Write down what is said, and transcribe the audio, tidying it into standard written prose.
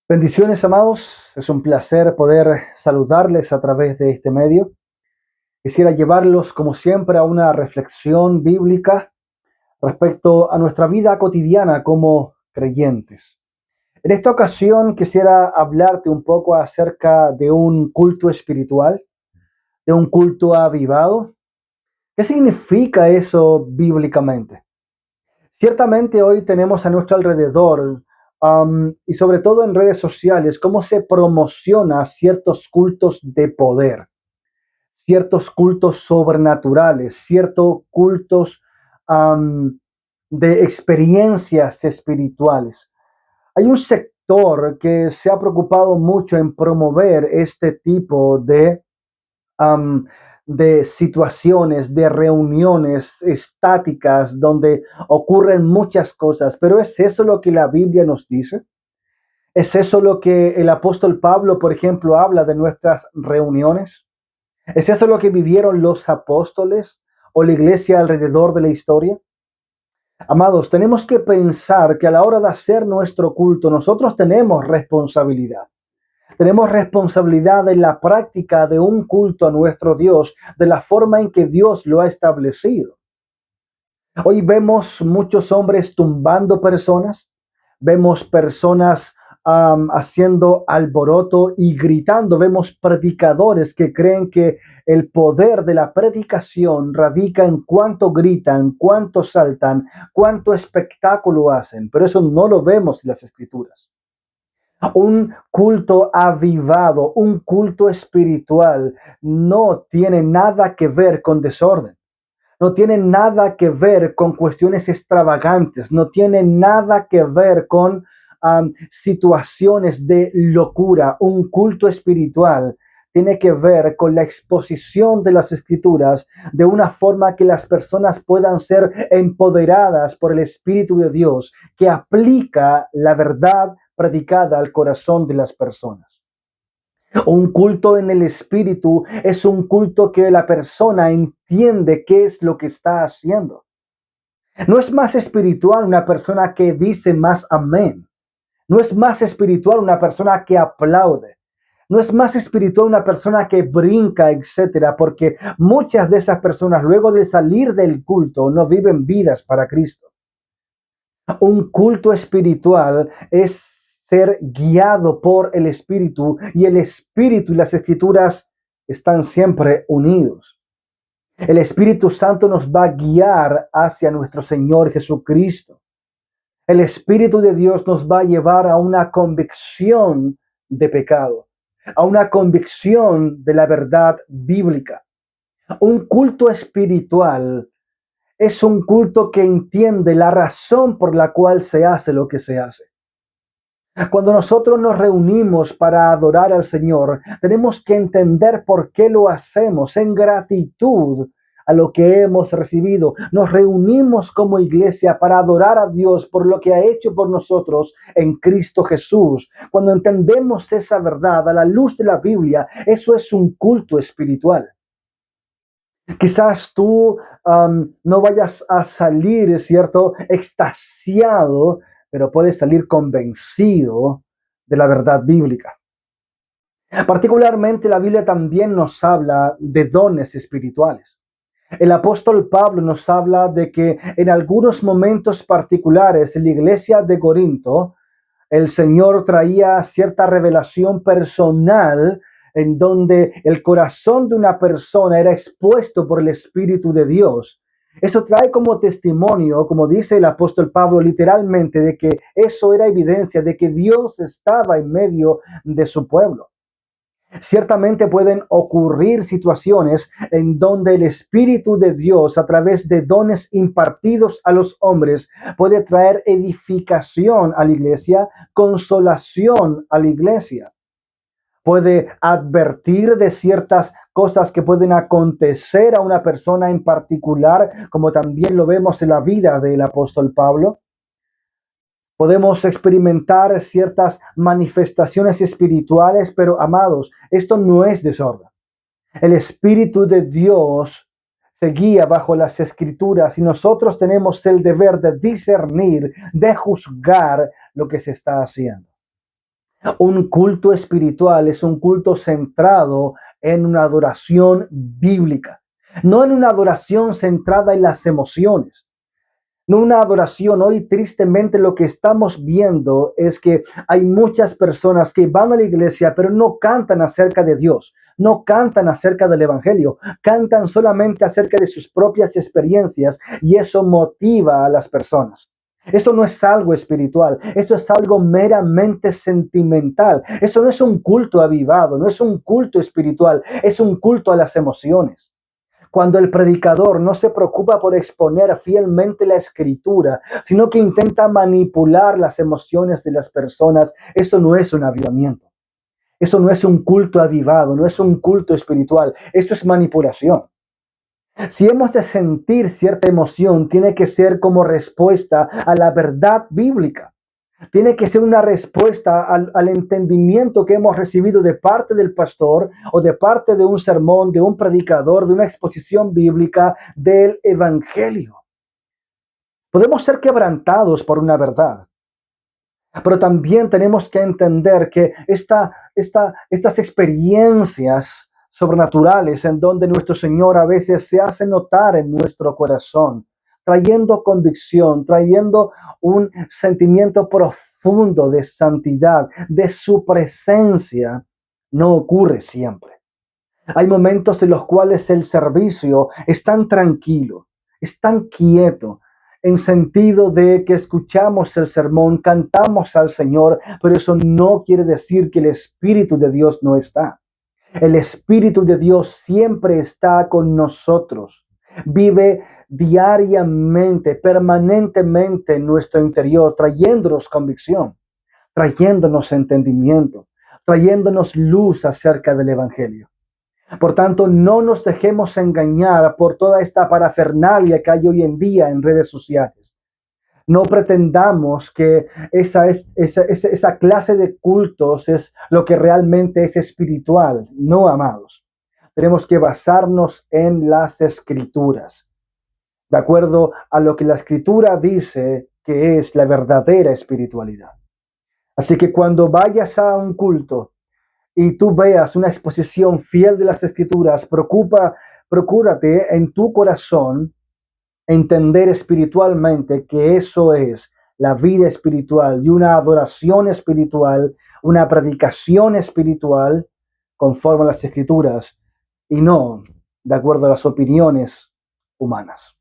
Bendiciones, amados. Es un placer poder saludarles a través de este medio. Quisiera llevarlos, como siempre, a una reflexión bíblica respecto a nuestra vida cotidiana como creyentes. En esta ocasión quisiera hablarte un poco acerca de un culto espiritual, de un culto avivado. ¿Qué significa eso bíblicamente? Ciertamente hoy tenemos a nuestro alrededor, y sobre todo en redes sociales, cómo se promociona ciertos cultos de poder, ciertos cultos sobrenaturales, ciertos cultos de experiencias espirituales. Hay un sector que se ha preocupado mucho en promover este tipo am, de situaciones, de reuniones estáticas donde ocurren muchas cosas. Pero ¿es eso lo que la Biblia nos dice? ¿Es eso lo que el apóstol Pablo, por ejemplo, habla de nuestras reuniones? ¿Es eso lo que vivieron los apóstoles o la iglesia alrededor de la historia? Amados, tenemos que pensar que a la hora de hacer nuestro culto, nosotros tenemos responsabilidad. Tenemos responsabilidad en la práctica de un culto a nuestro Dios, de la forma en que Dios lo ha establecido. Hoy vemos muchos hombres tumbando personas, vemos personas haciendo alboroto y gritando, vemos predicadores que creen que el poder de la predicación radica en cuánto gritan, cuánto saltan, cuánto espectáculo hacen, pero eso no lo vemos en las escrituras. Un culto avivado, un culto espiritual, no tiene nada que ver con desorden. No tiene nada que ver con cuestiones extravagantes. No tiene nada que ver con situaciones de locura. Un culto espiritual tiene que ver con la exposición de las escrituras de una forma que las personas puedan ser empoderadas por el Espíritu de Dios, que aplica la verdad predicada al corazón de las personas. Un culto en el Espíritu es un culto que la persona entiende qué es lo que está haciendo. No es más espiritual una persona que dice más amén. No es más espiritual una persona que aplaude. No es más espiritual una persona que brinca, etcétera, porque muchas de esas personas luego de salir del culto no viven vidas para Cristo. Un culto espiritual es ser guiado por el Espíritu, y el Espíritu y las Escrituras están siempre unidos. El Espíritu Santo nos va a guiar hacia nuestro Señor Jesucristo. El Espíritu de Dios nos va a llevar a una convicción de pecado, a una convicción de la verdad bíblica. Un culto espiritual es un culto que entiende la razón por la cual se hace lo que se hace. Cuando nosotros nos reunimos para adorar al Señor, tenemos que entender por qué lo hacemos en gratitud a lo que hemos recibido. Nos reunimos como iglesia para adorar a Dios por lo que ha hecho por nosotros en Cristo Jesús. Cuando entendemos esa verdad a la luz de la Biblia, eso es un culto espiritual. Quizás tú no vayas a salir, ¿cierto?, extasiado, pero puedes salir convencido de la verdad bíblica. Particularmente la Biblia también nos habla de dones espirituales. El apóstol Pablo nos habla de que en algunos momentos particulares en la iglesia de Corinto, el Señor traía cierta revelación personal en donde el corazón de una persona era expuesto por el Espíritu de Dios. Eso trae como testimonio, como dice el apóstol Pablo literalmente, de que eso era evidencia de que Dios estaba en medio de su pueblo. Ciertamente pueden ocurrir situaciones en donde el Espíritu de Dios, a través de dones impartidos a los hombres, puede traer edificación a la iglesia, consolación a la iglesia. Puede advertir de ciertas cosas que pueden acontecer a una persona en particular, como también lo vemos en la vida del apóstol Pablo. Podemos experimentar ciertas manifestaciones espirituales, pero amados, esto no es desorden. El Espíritu de Dios se guía bajo las Escrituras y nosotros tenemos el deber de discernir, de juzgar lo que se está haciendo. Un culto espiritual es un culto centrado en una adoración bíblica, no en una adoración centrada en las emociones. No una adoración. Hoy tristemente lo que estamos viendo es que hay muchas personas que van a la iglesia pero no cantan acerca de Dios, no cantan acerca del evangelio, cantan solamente acerca de sus propias experiencias y eso motiva a las personas. Eso no es algo espiritual, esto es algo meramente sentimental. Eso no es un culto avivado, no es un culto espiritual, es un culto a las emociones. Cuando el predicador no se preocupa por exponer fielmente la escritura, sino que intenta manipular las emociones de las personas, eso no es un avivamiento. Eso no es un culto avivado, no es un culto espiritual. Esto es manipulación. Si hemos de sentir cierta emoción, tiene que ser como respuesta a la verdad bíblica. Tiene que ser una respuesta al entendimiento que hemos recibido de parte del pastor o de parte de un sermón, de un predicador, de una exposición bíblica del evangelio. Podemos ser quebrantados por una verdad, pero también tenemos que entender que estas experiencias sobrenaturales en donde nuestro Señor a veces se hace notar en nuestro corazón, trayendo convicción, trayendo un sentimiento profundo de santidad, de su presencia, no ocurre siempre. Hay momentos en los cuales el servicio es tan tranquilo, es tan quieto, en sentido de que escuchamos el sermón, cantamos al Señor, pero eso no quiere decir que el Espíritu de Dios no está. El Espíritu de Dios siempre está con nosotros. Vive diariamente, permanentemente en nuestro interior, trayéndonos convicción, trayéndonos entendimiento, trayéndonos luz acerca del Evangelio. Por tanto, no nos dejemos engañar por toda esta parafernalia que hay hoy en día en redes sociales. No pretendamos que esa clase de cultos es lo que realmente es espiritual. No, amados. Tenemos que basarnos en las escrituras, de acuerdo a lo que la escritura dice que es la verdadera espiritualidad. Así que cuando vayas a un culto, y tú veas una exposición fiel de las escrituras, procúrate en tu corazón entender espiritualmente que eso es la vida espiritual y una adoración espiritual, una predicación espiritual conforme a las escrituras y no de acuerdo a las opiniones humanas.